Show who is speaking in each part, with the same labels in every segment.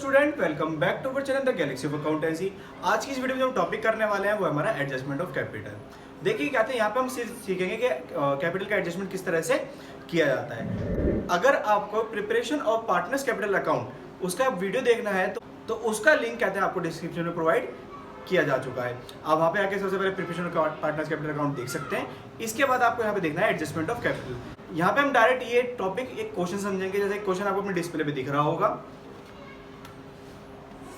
Speaker 1: Student, welcome back to our channel the galaxy of accountancy. आज की इस video में जो हम टॉपिक करने वाले हैं वो हमारा एडजस्टमेंट ऑफ कैपिटल। देखिए कहते हैं यहाँ पे हम सीखेंगे कि कैपिटल का एडजस्टमेंट किस तरह से किया जाता है। अगर आपको preparation of partners capital account उसका वीडियो देखना है तो उसका लिंक कहते हैं आपको डिस्क्रिप्शन में प्रोवाइड किया जा चुका है। आप वहाँ पे आके सबसे पहले प्रिपरेशन पार्टनर्स कैपिटल अकाउंट देख सकते हैं। इसके बाद आपको यहाँ पे देखना है एडजस्टमेंट ऑफ कैपिटल। यहाँ पे हम डायरेक्ट ये टॉपिक एक क्वेश्चन समझेंगे। जैसे क्वेश्चन आपको अपने डिस्प्ले पे दिख रहा होगा।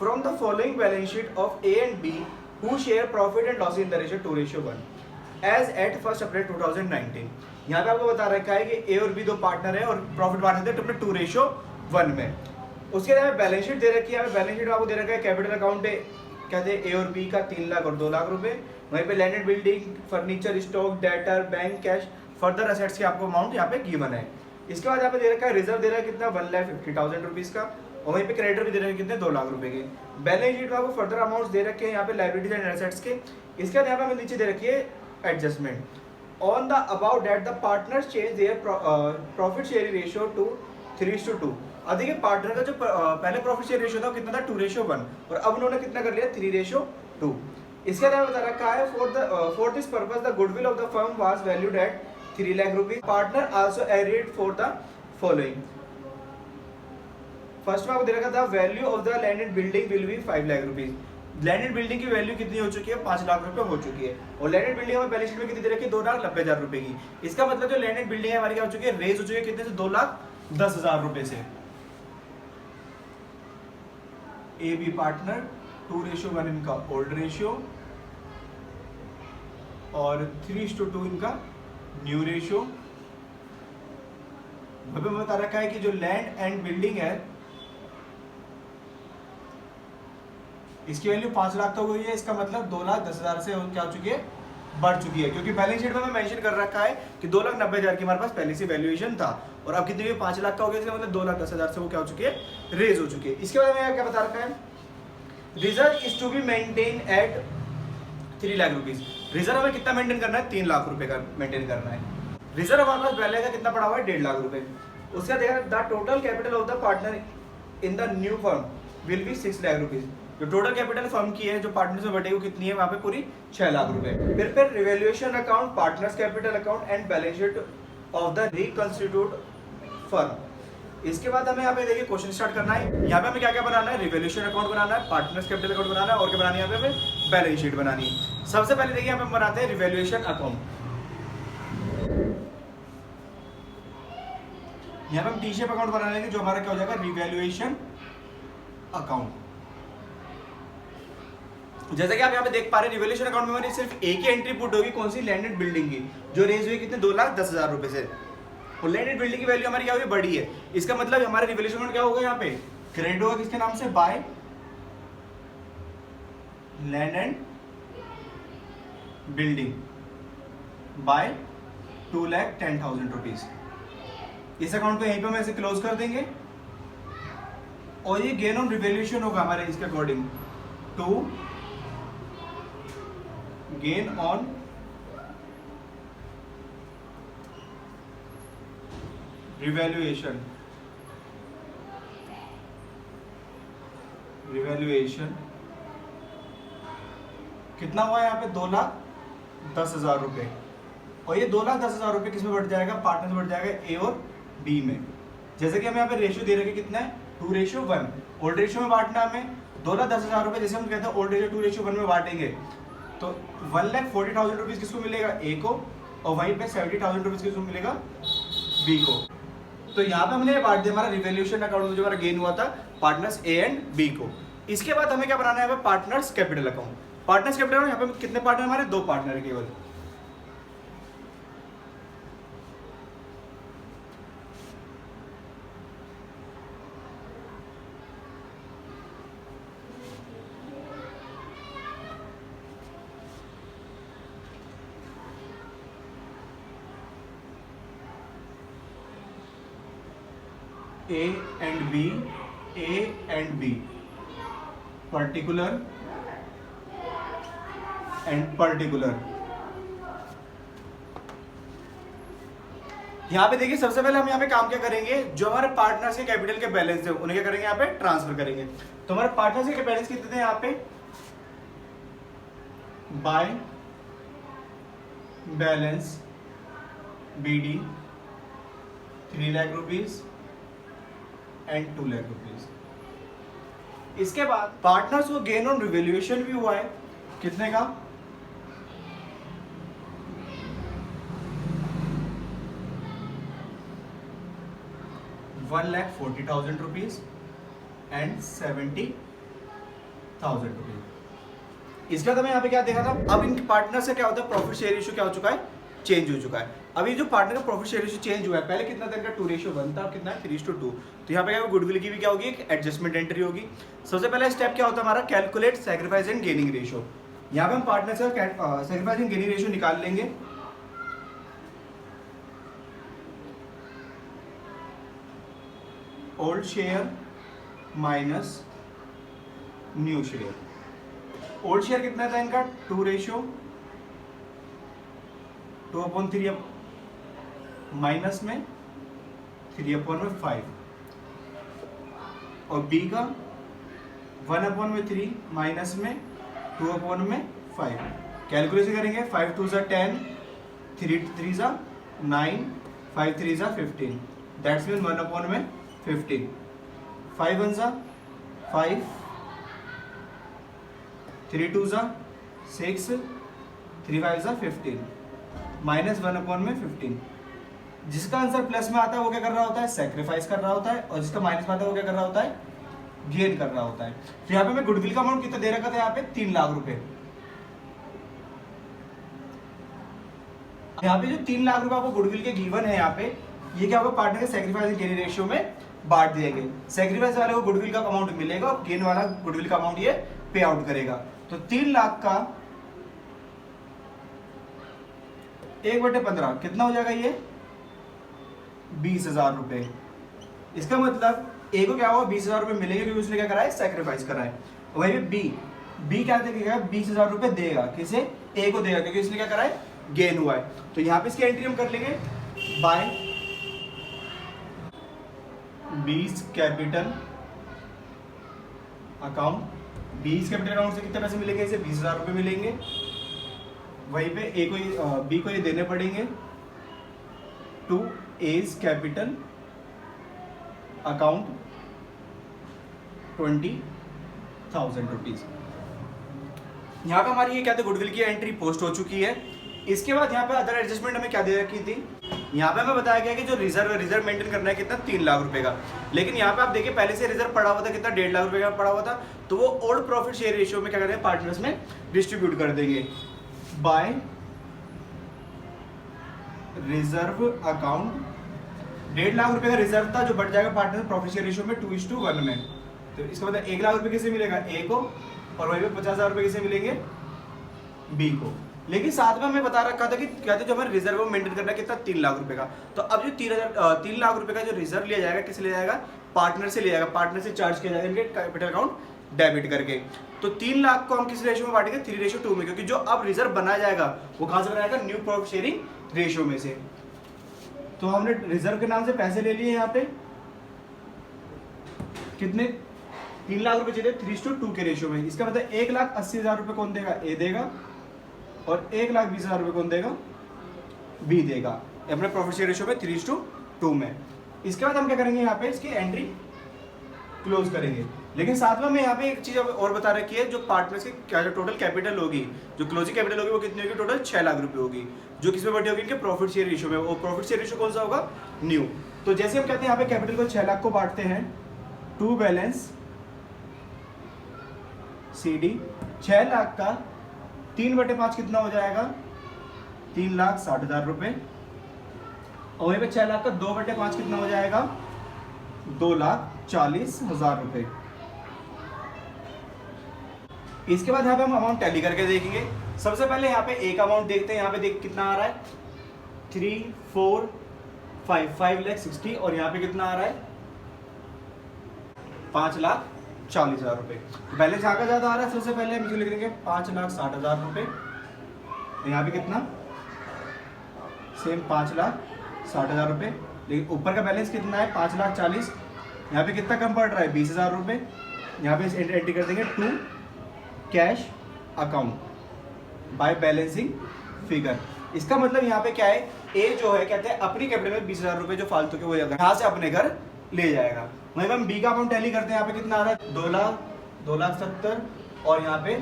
Speaker 1: From the following balance sheet of A and B, who share profit and loss in the ratio 2:1 as at 1st April 2019। यहाँ पे आपको बता रखा है कि A और B दो पार्टनर है और प्रॉफिट बांटते हैं अपने 2:1 में। उसके बाद बैलेंस शीट दे रखी है। बैलेंस शीट में आपको दे रखा है कैपिटल अकाउंट कहते हैं A और B का 3 लाख और 2 लाख रुपए। वहीं पे land and building, furniture, stock, debtor, bank, cash, further assets के आपको अमाउंट यहाँ पे गिवन है। इसके बाद यहाँ पे दे रखा है रिजर्व दे रहा है कितना 1,50,000 रुपीज का, और वहीं पे क्रेडिटर भी दे रहे हैं कितने 2 लाख रुपए के। बैलेंस शीट में आपको फर्दर अमाउंट्स दे रखे हैं यहाँ पे लायबिलिटीज एंड एसेट्स के। इसके बाद यहाँ पे हमें नीचे दे रखी है adjustment on the about that the partners change their profit sharing ratio two 3:2। अब देखिए पार्टनर का जो पहले प्रॉफिट शेयर रेशियो था कितना था 2:1 और अब उन्होंने कितना कर लिया 3:2। इसके बाद बता रखा है for this purpose the goodwill of the firm was valued at 3 lakh rupees. Partner also agreed for the following. First में आपको दे रखा था value of the land and building will be 5 lakh rupees. Land and building की value कितनी हो चुकी है 5 लाख रुपए हो चुकी है। और लैंड एंड बिल्डिंग हमें बैलेंस शीट में कितनी दे रखी है 2,90,000 रुपए की। इसका मतलब जो लैंड एंड बिल्डिंग है हमारी क्या हो चुकी है रेज हो चुकी है कितने से 2,10,000 रुपए से। ए बी पार्टनर 2:1 इनका ओल्ड रेशियो और 3:2 इनका न्यू रेशियो। हमें बता रखा है कि जो लैंड एंड बिल्डिंग है इसकी वैल्यू 5 लाख तो हुई है। इसका मतलब 2,10,000 से क्या हो चुकी है बढ़ चुकी है, क्योंकि बैलेंस शीट में हमें मेंशन कर रखा है कि 2,90,000 की हमारे पास पहले से वैल्यूएशन था और अब कितनी 5 लाख का हो गया। इसका मतलब 2,10,000 से वो क्या हो चुकी है रेज हो चुकी है। इसके बाद हमें क्या बता रखा है reserve is to be maintain at 3 lakh rupees. Reserve हमें कितना मेंटेन करना है 3 लाख रुपए का मेंटेन करना है। रिजर्व हमारे पास पहले का कितना पड़ा हुआ है 1.5 लाख रुपए। उसका देखा the total capital of the partner in the new firm will be 6 lakh rupees. जो टोटल कैपिटल फर्म की है जो पार्टनर्स में बटेगी कितनी है वहां पे पूरी 6 लाख रुपए। फिर revaluation account, partners capital account and balance sheet of the reconstitute firm. इसके बाद हमें यहाँ पे देखिए क्वेश्चन स्टार्ट करना है। यहाँ पे हमें क्या क्या बनाना है रिवैल्यूएशन अकाउंट बनाना है, पार्टनर्स कैपिटल अकाउंट बनाना है और क्या बनानी है यहाँ पे हमें बैलेंस शीट बनानी है। सबसे पहले देखिए यहाँ पे हम बनाते हैं रिवैल्यूएशन अकाउंट। यहाँ पे हम टी शेप अकाउंट बना लेंगे जो हमारा क्या हो जाएगा रिवैल्यूएशन अकाउंट। जैसा कि आप यहाँ पे देख पा रहे हैं रिवैल्यूएशन अकाउंट में हमारी सिर्फ एक ही एंट्री पुट होगी कौन सी लैंड एंड बिल्डिंग की, जो रेज हुई कितने 2,10,000 रुपए से। और लैंड एंड बिल्डिंग की वैल्यू हमारी क्या हुई बड़ी है। इसका मतलब हमारे रिवैल्यूएशन अकाउंट क्या होगा यहाँ पे क्रेडिट होगा किसके नाम से by land and building bye 2,10,000 rupees. इस अकाउंट को यहीं पे हम ऐसे क्लोज कर देंगे और ये गेन ऑन रिवैल्यूएशन होगा हमारे इसके according to gain on revaluation कितना हुआ यहाँ पे 2,10,000 रुपए। और ये 2,10,000 रुपए किसमें बढ़ जाएगा पार्टनर में बढ़ जाएगा ए और बी में। जैसे कि हमें यहाँ पे रेशियो दे रखे कितना है 2:1। ओल्ड रेशियो में बांटना हमें 2,10,000 रुपए। जैसे हम कहते हैं ओल्ड रेशियो 2:1 में बांटेंगे तो 1,40,000 रुपीज किसको मिलेगा ए को और वहीं पे 70,000 रुपीज किसको मिलेगा बी को। तो यहाँ पे हमने बांट दिया हमारा रिवैल्यूएशन अकाउंट जो हमारा गेन हुआ था पार्टनर्स ए एंड बी को। इसके बाद हमें क्या बनाना है partners capital account. Partners capital account यहाँ पे कितने पार्टनर हमारे 2 पार्टनर है केवल। A and B, particular and particular। यहाँ पे देखिए सबसे पहले हम यहाँ पे काम क्या करेंगे, जो हमारे पार्टनर्स के कैपिटल के बैलेंस है उन्हें क्या करेंगे, यहाँ पे ट्रांसफर करेंगे। तो हमारे पार्टनर्स के बैलेंस कितने थे यहाँ पे, by balance BD 3 lakh rupees and 2 lakh rupees. इसके बाद पार्टनर्स को गेन ऑन रिवैल्यूएशन भी हुआ है, कितने का, 1,40,000 रुपीज एंड 70,000 रुपीज। इसका तो मैं यहाँ पे क्या देखा था, अब इनके पार्टनर से क्या होता है, प्रॉफिट शेयर रेशियो क्या हो चुका है, चेंज हो चुका है। अभी जो पार्टनर का प्रॉफिट शेयर रेशियो चेंज हुआ है, पहले कितना था इनका 2:1 था, अब कितना है 3:2। तो यहाँ पे क्या गुडविल की भी क्या होगी, एक एडजस्टमेंट एंट्री होगी। सबसे पहला स्टेप क्या होता है हमारा, calculate sacrifice and gaining ratio. यहाँ पे हम पार्टनर से सैक्रिफाइस एंड गेनिंग रेशियो निकाल लेंगे। Old share minus new share. Old share कितना था इनका, 2:2/3 माइनस में 3/5 और बी का 1/3 माइनस में 2/5। कैलकुलेशन करेंगे, 5 2 ज़ा 10, 3 3 ज़ा 9, 5 3 ज़ा 15, दैट्स मीन 1/15। 5 1 ज़ा 5, 3 2 ज़ा 6, 3 5 ज़ा 15, माइनस 1/15। जिसका आंसर प्लस में आता है वो क्या कर रहा होता है, सैक्रिफाइस कर रहा होता है, और जिसका माइनस में आता है वो क्या कर रहा होता है, गेन कर रहा होता है। तो यहाँ पे मैं गुडविल का अमाउंट कितना दे रखा था, यहाँ पे 3 लाख रुपए। यहाँ पे जो 3 लाख रुपए आपको गुडविल के गिवन है, यहाँ पे ये क्या होगा, पार्टनर के सैक्रिफाइस एंड गेन रेशियो में बांट दिए गए। सैक्रिफाइस वाले को गुडविल का अमाउंट मिलेगा और गेन वाला गुडविल का अमाउंट ये पे आउट करेगा। तो 3 लाख का 1/15 कितना हो जाएगा, ये 20,000 रुपए। इसका मतलब ए को क्या होगा, 20,000 रुपए मिलेंगे क्योंकि उसने क्या करा है, सैक्रिफाइस करा है। वहीं पे बी क्या देगा, 20,000 रुपए देगा, किसे, ए को देगा, क्योंकि इसने क्या करा है, गेन हुआ है। तो यहाँ पे इसकी एंट्री हम कर लेंगे, by B's capital account. B's capital account से कितने पैसे मिलेंगे, इसे 20,000 रुपए मिलेंगे। वहीं पे ए को बी को ये देने पड़ेंगे, to A's capital account 20,000 rupees. यहाँ पे हमारी ये क्या था, गुडविल की एंट्री पोस्ट हो चुकी है। इसके बाद यहाँ पे अदर एडजस्टमेंट हमें क्या दे रखी थी, यहाँ पे हमें बताया गया कि जो रिजर्व मेंटेन करना है कितना, 3 लाख रुपए का। लेकिन यहाँ पे आप देखिए पहले से रिजर्व पड़ा हुआ था कितना, 1.5 लाख रुपए का पड़ा हुआ था। तो वो ओल्ड प्रॉफिट शेयर रेशियो में क्या करेंगे, पार्टनर्स में डिस्ट्रीब्यूट कर देंगे बाय रिजर्व अकाउंट। 1.5 लाख रुपए का रिजर्व था जो बढ़ जाएगा पार्टनर प्रॉफिट शेयर रेशियो में 2:1 में। तो इसका मतलब 1 लाख रुपए किसे मिलेगा, ए को, और वहीं पे 50,000 रुपए किसे मिलेंगे, बी को। लेकिन साथ में हमें बता रखा था कि कहते जो हमें रिजर्व मेंटेन करना है कितना, 3 लाख रुपए का। तो अब जो 3 लाख रुपए का जो रिजर्व लिया जाएगा, किसे लिया जाएगा, पार्टनर से लिया जाएगा, पार्टनर से चार्ज किया जाएगा इनके कैपिटल अकाउंट डेबिट करके। तो 3 लाख को हम किस रेशियो में बांटेंगे, 3:2 में, क्योंकि जो अब रिजर्व बनाया जाएगा वो कहां से बनाएगा, न्यू प्रॉफिट शेयरिंग रेशियो में से। तो हमने रिजर्व के नाम से पैसे ले लिए यहाँ पे, कितने, 3 लाख रुपए चाहिए 3:2 के रेशियो में। इसका मतलब 1,80,000 रुपए कौन देगा, ए देगा, और 1,20,000 रुपए कौन देगा, बी देगा, अपने प्रॉफिट शेयर रेशियो में 3:2 में। इसके बाद हम क्या करेंगे, यहाँ पे इसकी एंट्री क्लोज करेंगे। लेकिन साथ में हमें यहाँ पे एक चीज और बता रखी है, जो पार्टनर्स की क्या जो टोटल कैपिटल होगी, जो क्लोजिंग कैपिटल होगी वो कितनी होगी, टोटल 6 लाख रुपए होगी, जो किसमें बढ़ी होगी, इनके प्रॉफिट शेयर रेशियो में। वो प्रॉफिट शेयर रेशियो कौन सा होगा, न्यू। तो जैसे हम कहते हैं यहाँ पे कैपिटल को 6 लाख को बांटते हैं, टू बैलेंस CD 6 लाख का 3/5 कितना हो जाएगा, 3,60,000 रुपए, और वहीं पे 6 लाख का 2/5 कितना हो जाएगा, 2,40,000 रुपए। इसके बाद यहाँ पे हम अमाउंट टैली करके देखेंगे। सबसे पहले यहाँ पे एक अमाउंट देखते हैं, यहाँ पे देख कितना आ रहा है, 3 4 5 5,60,000, और यहाँ पे कितना आ रहा है, 5,40,000 रुपए। बैलेंस यहाँ का ज्यादा आ रहा है, सबसे पहले हम लिख देंगे 5,60,000 रुपए। यहाँ पे कितना, सेम 5,60,000 60,000 रुपये। लेकिन ऊपर का बैलेंस कितना है 5,40,000। यहाँ पे कितना कम पड़ रहा है 20,000 रुपये। यहाँ पे एंट्री कर देंगे to cash account by balancing figure. इसका मतलब यहाँ पे क्या है, ए जो है कहते हैं अपनी कैपिटल में 20,000 रुपये जो फालतू के वो यहाँ से अपने घर ले जाएगा। वहीं हम बी का अमाउंट टैली करते हैं, यहाँ पे कितना आ रहा है 2,70,000 और यहाँ पे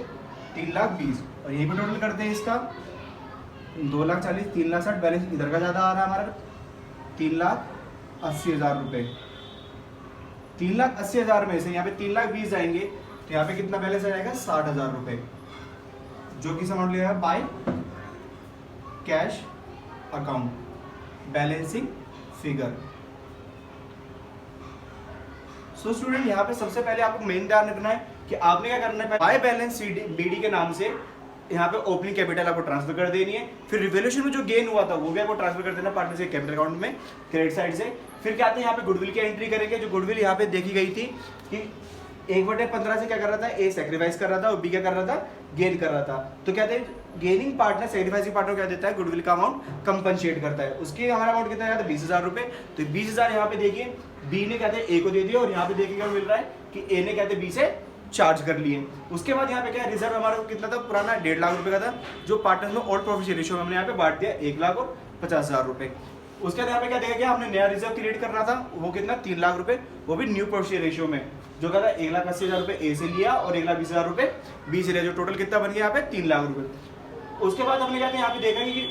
Speaker 1: 3,20,000 और यही पे टोटल करते हैं इसका 2,40,000 3,60,000। बैलेंस इधर का ज़्यादा आ रहा है हमारा 3,80,000 रुपये। 3,80,000 में से यहाँ पे 3,20,000 जाएंगे तो यहाँ पे कितना बैलेंस आ जाएगा 60,000 रुपये, जो कि अमाउंट लिया है by cash account balancing figure. So student यहाँ पे सबसे पहले आपको मेन ध्यान रखना है कि आपने क्या करना है, बाय बैलेंस बीडी के नाम से यहाँ पे ओपनिंग कैपिटल आपको ट्रांसफर कर देनी है। फिर रिवोल्यूशन में जो गेन हुआ था वो भी आपको ट्रांसफर कर देना पार्टनर से कैपिटल अकाउंट में क्रेडिट साइड से। फिर क्या आता है यहाँ पे गुडविल की एंट्री करेंगे। जो गुडविल यहाँ पे देखी गई थी कि 1/15 से क्या कर रहा था, ए सैक्रिफाइस कर रहा था और बी क्या कर रहा था, गेन कर रहा था। तो कहते हैं गेनिंग पार्टनर सैक्रिफाइसिंग पार्टनर क्या देता है, गुडविल का अमाउंट कंपनसेट करता है। उसके हमारा अमाउंट कितना है 20,000 रुपये। तो 20,000 यहाँ पे देखिए बी ने कहते हैं ए को दे दिया और यहाँ पे देखिए क्या मिल रहा है कि ए ने कहते हैं बी से चार्ज कर लिए। उसके बाद यहाँ पे क्या रिजर्व हमारा कितना था, पुराना 1.5 लाख रुपए का था, जो पार्टनर्स में ओल्ड प्रॉफिट शेयर रेशियो में हमने यहाँ पे बांट दिया 1,50,000 रुपए। उसके बाद यहाँ पे क्या देखा गया, हमने नया रिजर्व क्रिएट करना था, वो कितना 3 लाख रुपए, वो भी न्यू प्रॉफिट शेयर रेशियो में, जो कहता है 1,80,000 रुपए ए से लिया और 1,20,000 रुपए बी से लिया, जो टोटल कितना बन गया यहाँ पे 3 लाख रुपए। उसके बाद हमने क्या यहाँ पे देखा कि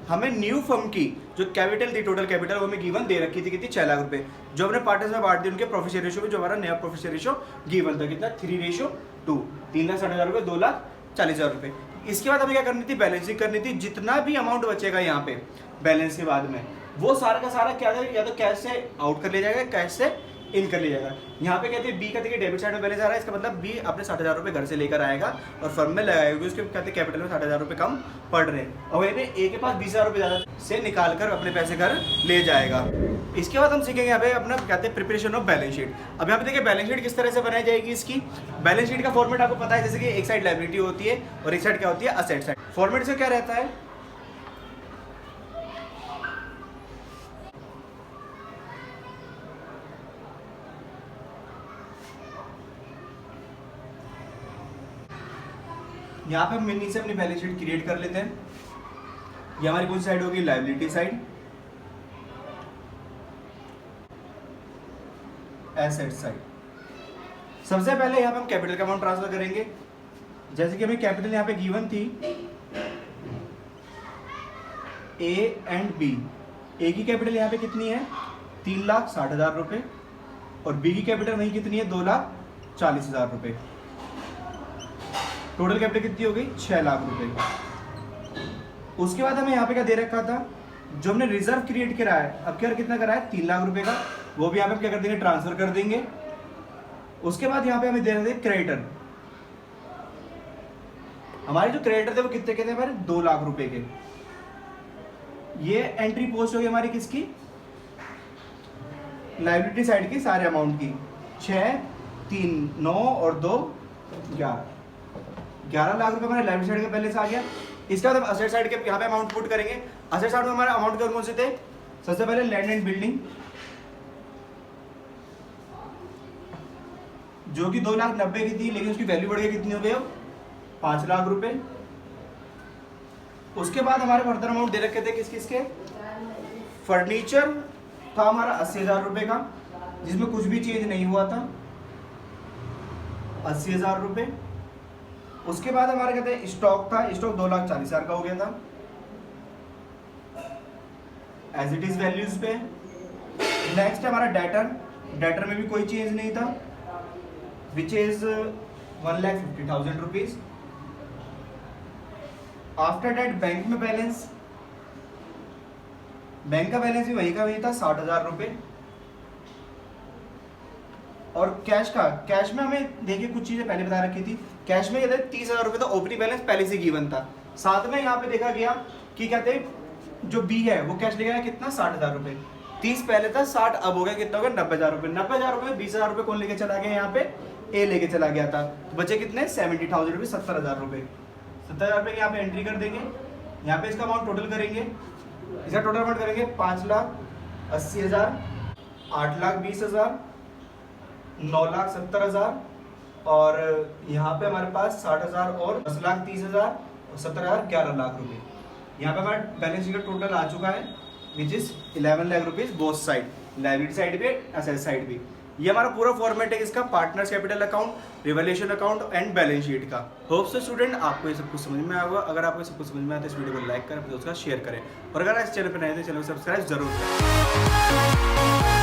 Speaker 1: हमें न्यू फर्म की जो कैपिटल थी, टोटल कैपिटल वो हमें गिवन दे रखी थी कितनी 6 लाख रुपए, जो हमने पार्टनर्स में बांट दी उनके प्रॉफिट शेयर रेशियो में। जो हमारा नया प्रॉफिट शेयर रेशियो गिवन था कितना 3:2, 3,60,000 रुपए 2,40,000 रुपए। इसके बाद हमें क्या करनी थी, बैलेंसिंग करनी थी। जितना भी अमाउंट बचेगा यहाँ पे बैलेंस के बाद में, वो सारा का सारा क्या है, या तो कैश से आउट कर लिया जाएगा, कैश से इन कर लिया जाएगा। यहाँ पे कहते हैं बी का देखिए डेबिट साइड में बैलेंस आ रहा है, इसका मतलब बी अपने 60,000 रुपए घर से लेकर आएगा और फर्म में लगाएगा, उसके कहते हैं कैपिटल में 60,000 रुपए कम पड़ रहे हैं, और वहीं पे ए के पास 20,000 रुपए ज्यादा से निकाल कर अपने पैसे घर ले जाएगा। इसके बाद हम सीखेंगे यहाँ पे अपना कहते हैं प्रिपरेशन ऑफ बैलेंस शीट। अब यहाँ पे देखिए बैलेंस शीट किस तरह से बनाई जाएगी। इसकी बैलेंस शीट का फॉर्मेट आपको पता है, जैसे कि एक साइड लायबिलिटी होती है और एक साइड क्या होती है, असेट साइड। फॉर्मेट से क्या रहता है, यहाँ पे हम मिनी से अपनी बैलेंस शीट क्रिएट कर लेते हैं। ये हमारी कौन सी साइड होगी, लायबिलिटी साइड, एसेट साइड। सबसे पहले यहाँ पे हम कैपिटल का अमाउंट ट्रांसफर करेंगे। जैसे कि हमें कैपिटल यहाँ पे गिवन थी ए एंड बी। ए की कैपिटल यहाँ पे कितनी है 3,60,000 रुपए और बी की कैपिटल वही कितनी है 2,40,000 रुपए। टोटल कैपिटल कितनी हो गई 6 लाख रुपए। उसके बाद हमें यहाँ पे क्या दे रखा था, जो हमने रिजर्व क्रिएट करा है, अब क्या कितना करा है 3 लाख रुपए का, वो भी यहाँ पे क्या कर देंगे, ट्रांसफर कर देंगे। उसके बाद यहाँ पे हमें दे रहे थे क्रेडिटर। हमारे जो क्रेडिटर थे वो कितने के थे हमारे 2 लाख रुपए के। ये एंट्री पोस्ट होगी हमारी किसकी, लायबिलिटी साइड की सारे अमाउंट की। 6, 3, 9 और 2, 11 लाख रुपए हमारे लायबिलिटी साइड का बैलेंस आ गया। इसके बाद हम असेट साइड के यहाँ पे अमाउंट पुट करेंगे। असेट साइड में हमारे अमाउंट कौन से थे, सबसे पहले लैंड एंड बिल्डिंग, जो कि 2,90,000 की थी, लेकिन उसकी वैल्यू बढ़ गई, कितनी हो गई अब 5 लाख रुपए। उसके बाद हमारे फर्दर अमाउंट दे रखे थे किस किसके, फर्नीचर था हमारा 80,000 रुपए का, जिसमें कुछ भी चेंज नहीं हुआ था, 80,000 रुपए। उसके बाद हमारे कहते हैं स्टॉक था, स्टॉक 2,40,000 का हो गया था एज इट इज वैल्यूज पे। नेक्स्ट है हमारा डेटर, डेटर में भी कोई चेंज नहीं था, which is 1,50,000 rupees. After date bank में बैलेंस, बैंक का बैलेंस भी वही का वही था 60,000 रुपए। और कैश का, कैश में हमें देखिए कुछ चीजें पहले बता रखी थी। कैश में कहते हैं 30,000 रुपए था, ओपनिंग बैलेंस पहले से गिवन था। साथ में यहाँ पे देखा गया कि कहते हैं जो बी है वो कैश ले गया कितना 60,000 रुपए। 30 पहले था, 60 अब हो गया, कितना हो गया 90,000 रुपए। 90,000 रुपए 20,000 रुपए कौन लेके चला गया, यहाँ पे ए लेके चला गया था। तो बचे कितने 70,000 रुपए, 70,000 रुपए। 70,000 रुपए की यहाँ पे एंट्री कर देंगे। यहाँ पे इसका अमाउंट टोटल करेंगे इसका टोटल अमाउंट करेंगे 5,80,000, 8,20,000, 9,70,000 और यहाँ पे हमारे पास 60,000 और 10,30,000, 17,000, 11 लाख रुपए। यहाँ पे हमारा बैलेंस शीट का टोटल आ चुका है which is 11 lakh rupees both side, liability side भी एसेट साइड भी। ये हमारा पूरा फॉर्मेट है इसका, partners capital account, revaluation account and balance sheet का। होप सो स्टूडेंट आपको ये सब कुछ समझ में आएगा। अगर आपको सब कुछ समझ में आता है इस वीडियो को लाइक करें, अपने दोस्तों का शेयर करें और अगर इस चैनल पर नए थे चैनल को सब्सक्राइब जरूर करें।